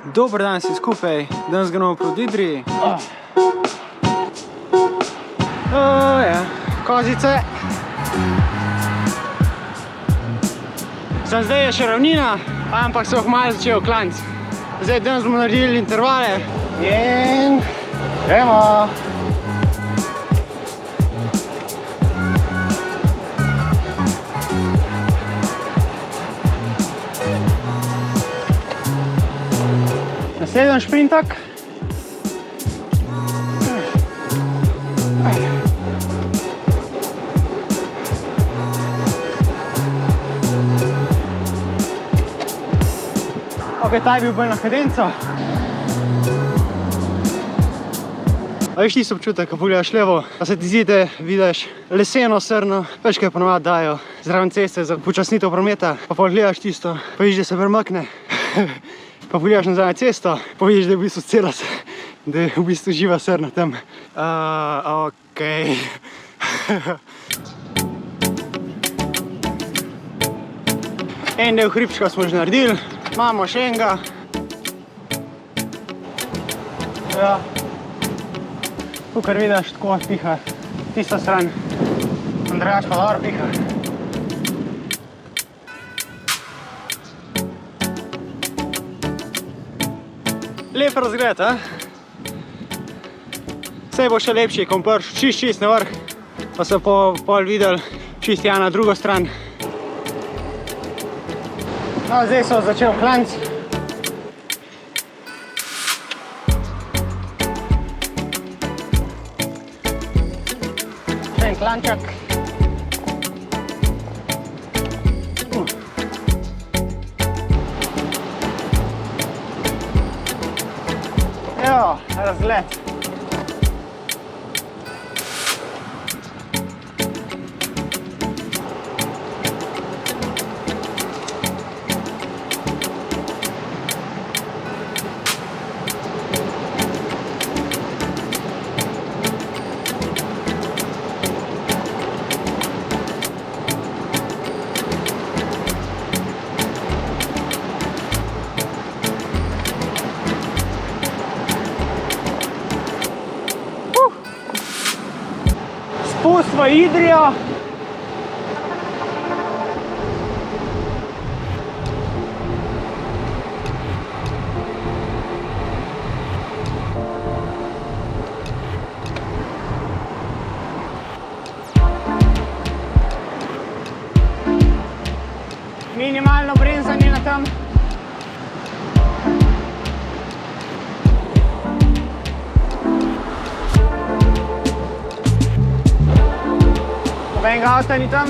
Dober dan si skupaj, danes gremo proti Idriji. Kozice. Zdaj je še ravnina, ampak se bo malo začel klanc. Zdaj danes bomo naredili intervale in gremo. Naslednji šprintak. Ok, ta je bil bolj na kadenco. A veš tisto občutek, ko pogledaš levo, pa se ti zdi, da vidiš leseno srno, veš, kaj ponovadi dajo zraven ceste za počasnitev prometa, pa pogledaš tisto, pa vidiš, da se premakne. Pa pogledaš nazaj na cesto, pa vidiš, da je v bistvu cela, da je v bistvu živa srna tam. Ok. En del hribčka smo že naredili, imamo še enega. Ja. Tukaj vidiš, tako piha tisto stran. Andrejaš pa dobro piha. Lep razgled, Vse bo še lepši, ko bom prišel čist na vrh, pa se pol videl čist na drugo stran. No, zdaj so začel klanc. Še en klančak. Evo, razgled. Spust v Idrijo. Minimalno bremzanje na tem. Nobenega avta ni tam.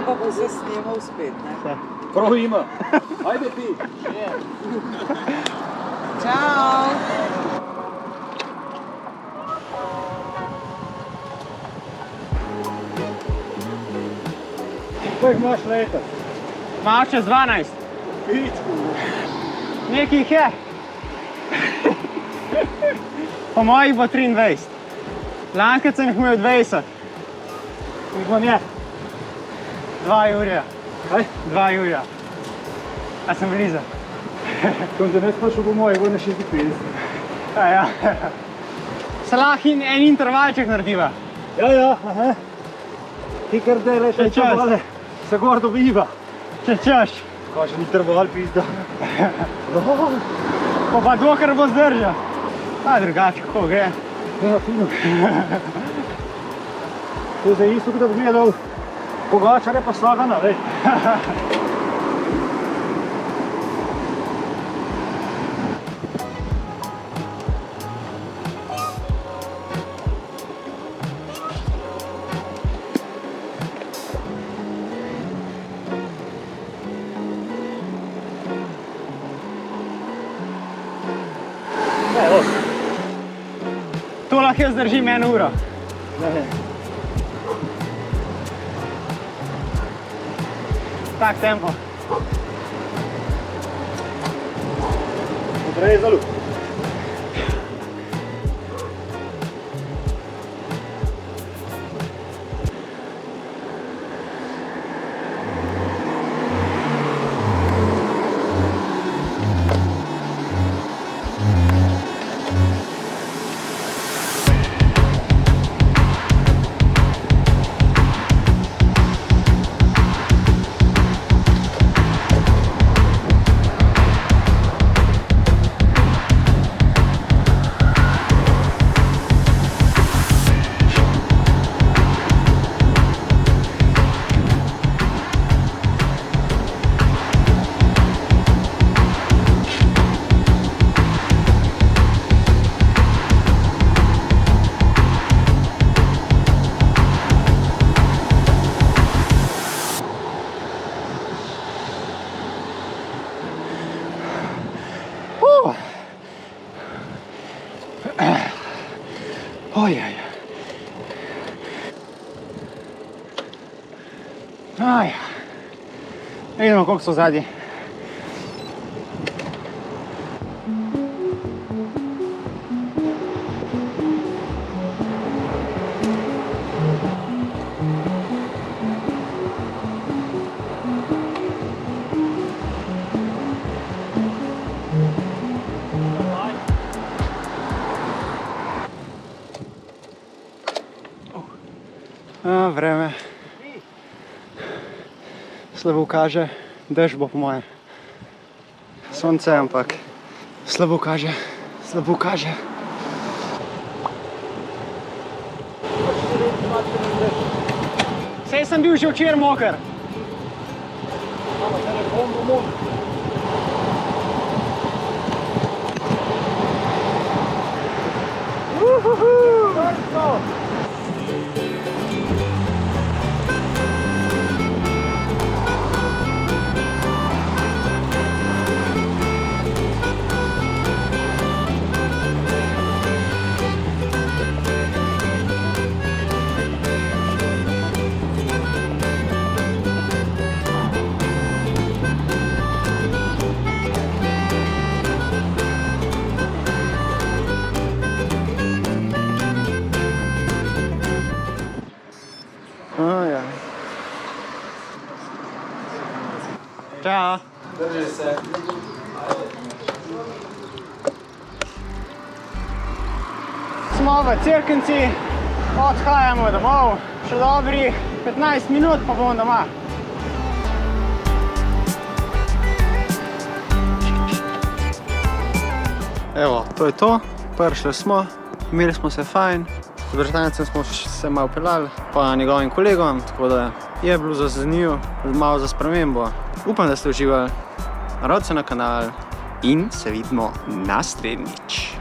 Pa bo se snimal spet, ne? Prav ima. Ajde ti. Čau! Kaj imaš leta? Malo čez 12. Nekaj jih je. Po mojih bo 23. Lankrat sem jih imel 20. Jih bom je. 2 jurja. Kaj? 2 jurja. A sem blizu. Ko te ne sprašal po mojih, bo na 56. Ja. Se lahko en intervalček narediva. Ja, aha. Ti kar delaš, Če čas. vale, se gor dobiva. Če češ. Kaj še ni interval, pizda. Pa dokler bo zdržal. A drugače, kako gre. Ja, fino. To je zdaj isto, kot da bi gledal Pogačarja pa Sagana, vej. Evo. To lahko jaz držim 1 uro. Ne. Tak tempo. Odrezalo. Ojej. Aj. Vidimo, koliko so zadnji. Vreme. Slabo kaže, dež bo po moje. Sonce, ampak slabo kaže, slabo kaže. Saj sem bil že včeraj moker. Ja. Čau. Drži se. Smo v Cerknici, odhajamo domov, še dobrih 15 minut pa bomo doma. Evo, to je to, prišli smo, imeli smo se fajn, z Britancem smo se malo pelali, pa njegovim kolegom, tako da je bilo zanimivo, malo za spremembo. Upam, da ste uživali, naročite se na kanal in se vidimo naslednjič.